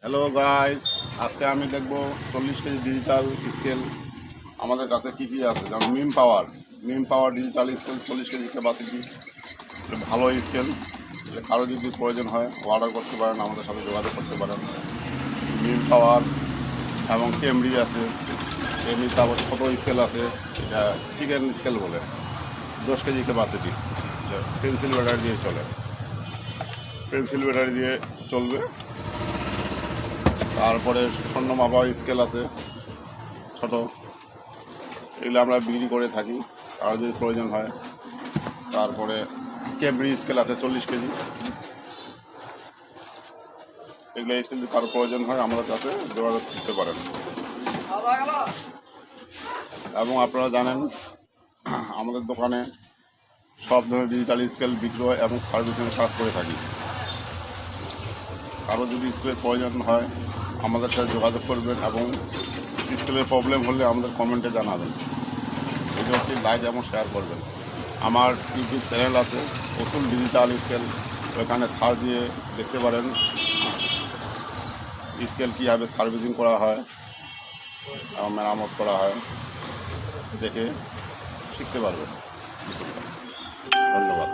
Hello guys, আজকে আমি দেখব 40 কেজি ডিজিটাল স্কেল আমাদের কাছে কি কি আছে। যেমন মিম পাওয়ার ডিজিটাল স্কেল 40 কেজি ক্যাপাসিটি, ভালো স্কেল। কারো যদি প্রয়োজন হয় অর্ডার করতে পারেন, আমাদের সাথে যোগাযোগ করতে পারেন। মিম পাওয়ার এবং কেমরি আছে, এমনি তারপর ছোটো স্কেল আছে, এটা চিকেন স্কেল বলে, 10 কেজি ক্যাপাসিটি, পেন্সিল ব্যাটারি দিয়ে চলে, পেন্সিল ব্যাটারি দিয়ে চলবে। তারপরে স্বর্ণ মাপা স্কেল আছে ছোট, এগুলো আমরা বিক্রি করে থাকি আর যদি প্রয়োজন হয়। তারপরে কেমরি স্কেল আছে 40 কেজি, এগুলো স্কেল যদি কারো প্রয়োজন হয় আমাদের কাছে যোগাযোগ করতে পারেন। এবং আপনারা জানেন আমাদের দোকানে সব ধরনের ডিজিটাল স্কেল বিক্রয় এবং সার্ভিসিংয়ের কাজ করে থাকি। কারো যদি স্কেলের প্রয়োজন হয় আমাদের সাথে যোগাযোগ করবেন এবং স্কেলের প্রবলেম হলে আমাদের কমেন্টে জানাবেন। ভিডিওটি লাইক এবং শেয়ার করবেন। আমার ইউটিউব চ্যানেল আছে অতুল ডিজিটাল স্কেল, ওখানে সার্চ দিয়ে দেখতে পারেন স্কেল কীভাবে সার্ভিসিং করা হয় এবং মেরামত করা হয়, দেখে শিখতে পারবেন। ধন্যবাদ।